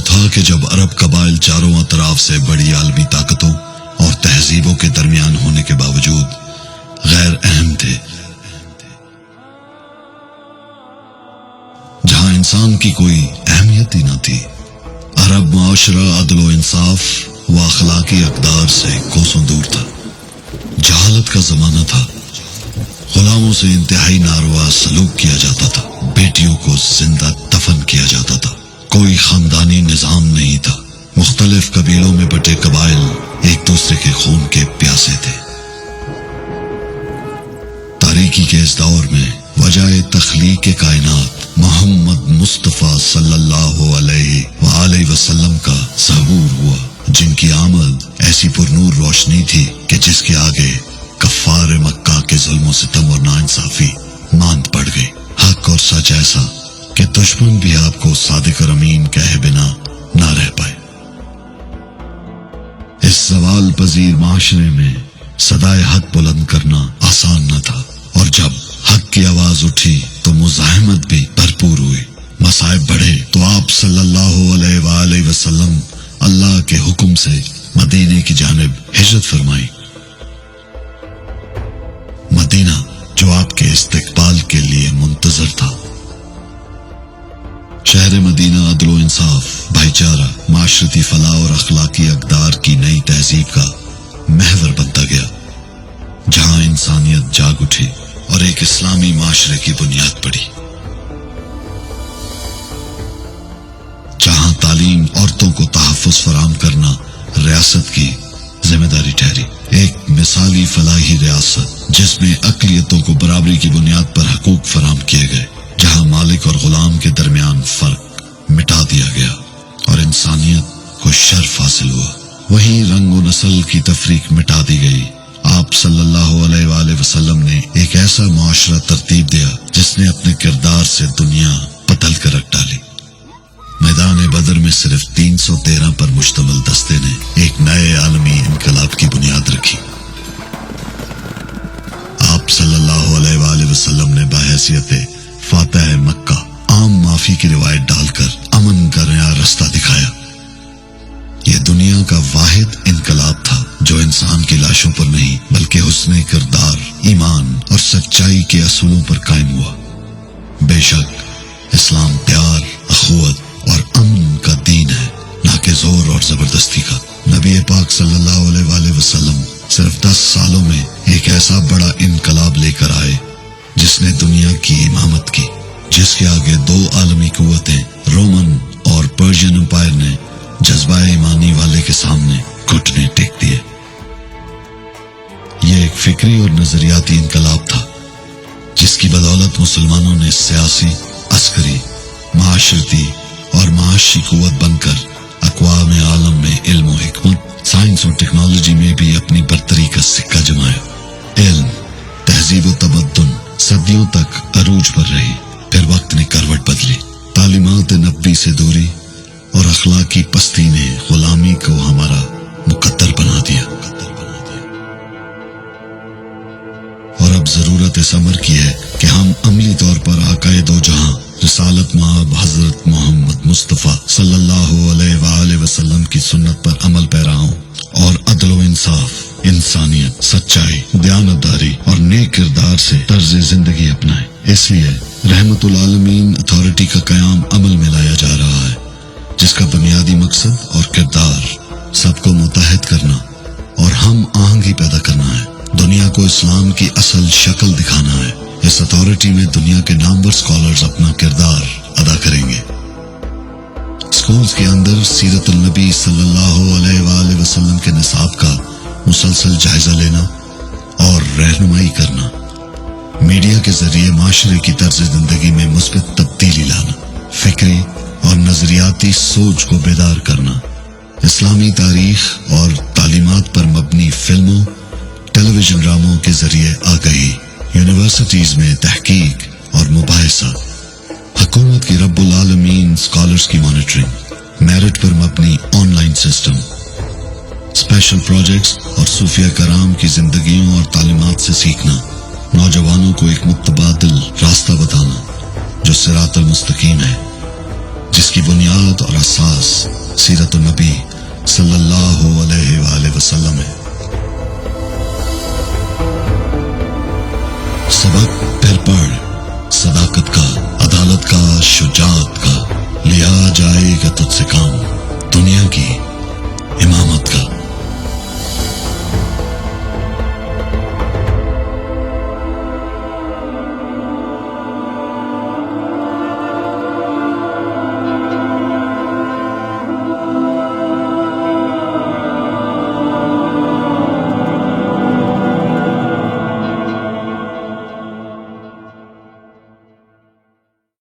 دور تھا کہ جب عرب قبائل چاروں اطراف سے بڑی عالمی طاقتوں اور تہذیبوں کے درمیان ہونے کے باوجود غیر اہم تھے، جہاں انسان کی کوئی اہمیت ہی نہ تھی۔ عرب معاشرہ عدل و انصاف و اخلاقی اقدار سے کوسوں دور تھا۔ جہالت کا زمانہ تھا، غلاموں سے انتہائی ناروا سلوک کیا جاتا تھا، بیٹیوں کو زندہ دفن کیا جاتا تھا، کوئی خاندانی نظام نہیں تھا، مختلف قبیلوں میں بٹے قبائل ایک دوسرے کے خون کے پیاسے تھے۔ تاریکی کے اس دور میں وجہ تخلیق کائنات محمد مصطفیٰ صلی اللہ علیہ وآلہ وسلم کا ظہور ہوا، جن کی آمد ایسی پرنور روشنی تھی کہ جس کے آگے کفار مکہ کے ظلم و ستم اور ناانصافی ماند پڑ گئی۔ حق اور سچ ایسا کہ دشمن بھی آپ کو صادق اور امین کہے بنا نہ رہ پائے۔ اس زوال پذیر معاشرے میں صدائے حق بلند کرنا آسان نہ تھا، اور جب حق کی آواز اٹھی تو مزاحمت بھی بھرپور ہوئی۔ مصائب بڑھے تو آپ صلی اللہ علیہ وآلہ وسلم اللہ کے حکم سے مدینے کی جانب ہجرت فرمائی۔ مدینہ جو آپ کے استقبال کے لیے منتظر تھا۔ شہر مدینہ عدل و انصاف، بھائی چارہ، معاشرتی فلاح اور اخلاقی اقدار کی نئی تہذیب کا محور بنتا گیا، جہاں انسانیت جاگ اٹھی اور ایک اسلامی معاشرے کی بنیاد پڑی، جہاں تعلیم عورتوں کو تحفظ فراہم کرنا ریاست کی ذمہ داری ٹھہری۔ ایک مثالی فلاحی ریاست جس میں اقلیتوں کو برابری کی بنیاد پر حقوق فراہم کیے گئے، جہاں مالک اور غلام کے درمیان فرق مٹا دیا گیا اور انسانیت کو شرف حاصل ہوا۔ وہیں رنگ و نسل کی تفریق مٹا دی گئی۔ آپ صلی اللہ علیہ وآلہ وسلم نے ایک ایسا معاشرہ ترتیب دیا جس نے اپنے کردار سے دنیا بدل کر رکھ ڈالی۔ میدان بدر میں صرف 313 پر مشتمل دستے نے ایک نئے عالمی انقلاب کی بنیاد رکھی۔ آپ صلی اللہ علیہ وآلہ وسلم نے بحیثیت فاتح مکہ عام معافی کی روایت ڈال کر امن کا نیا رستہ دکھایا۔ یہ دنیا کا واحد انقلاب تھا جو انسان کی لاشوں پر نہیں بلکہ حسن کردار، ایمان اور سچائی کے اصولوں پر قائم ہوا۔ بے شک اسلام پیار، اخوت اور امن کا دین ہے، نہ کہ زور اور زبردستی کا۔ نبی پاک صلی اللہ علیہ وآلہ وسلم صرف 10 سالوں میں ایک ایسا بڑا انقلاب لے کر آئے جس نے دنیا کی امامت کی، جس کے آگے 2 عالمی قوتیں رومن اور پرشین امپائر نے جذبہ ایمانی والے کے سامنے گھٹنے ٹیک دیے۔ یہ ایک فکری اور نظریاتی انقلاب تھا جس کی بدولت مسلمانوں نے سیاسی، عسکری، معاشرتی اور معاشی قوت بن کر اقوام عالم میں علم و حکمت، سائنس اور ٹیکنالوجی میں بھی اپنی برتری کا سکہ جمایا۔ علم، تہذیب و تمدن صدیوں تک عروج پر رہی، پھر وقت نے کروٹ بدلی۔ تعلیمات نبوی سے دوری اور اخلاقی پستی نے غلامی کو ہمارا مقدر بنا دیا، اور اب ضرورت اس امر کی ہے کہ ہم عملی طور پر آقا دو جہاں رسالت مآب حضرت محمد مصطفیٰ صلی اللہ علیہ وآلہ وسلم کی سنت پر عمل پیرا ہوں اور عدل و انصاف، انسانیت، سچائی، دیانتداری اور نیک کردار سے طرز زندگی اپنائیں۔ اس لیے رحمت العالمین اتھارٹی کا قیام عمل میں لایا جا رہا ہے، جس کا بنیادی مقصد اور کردار سب کو متحد کرنا اور ہم آہنگی پیدا کرنا ہے، دنیا کو اسلام کی اصل شکل دکھانا ہے۔ اس اتھارٹی میں دنیا کے نامور اسکالرز اپنا کردار ادا کریں گے۔ اسکولز کے اندر سیرت النبی صلی اللہ علیہ وآلہ وسلم کے نصاب کا مسلسل جائزہ لینا اور رہنمائی کرنا، میڈیا کے ذریعے معاشرے کی طرز زندگی میں مثبت تبدیلی لانا، فکری اور نظریاتی سوچ کو بیدار کرنا، اسلامی تاریخ اور تعلیمات پر مبنی فلموں، ٹیلی ویژن ڈراموں کے ذریعے آگہی، یونیورسٹیز میں تحقیق اور مباحثہ، حکومت کی رب العالمین اسکالرز کی مانیٹرنگ، میرٹ پر مبنی on line system, special projects اور صوفیہ کرام کی زندگیوں اور تعلیمات سے سیکھنا، نوجوانوں کو ایک متبادل راستہ بتانا جو صراط المستقیم ہے، جس کی بنیاد اور اساس سبق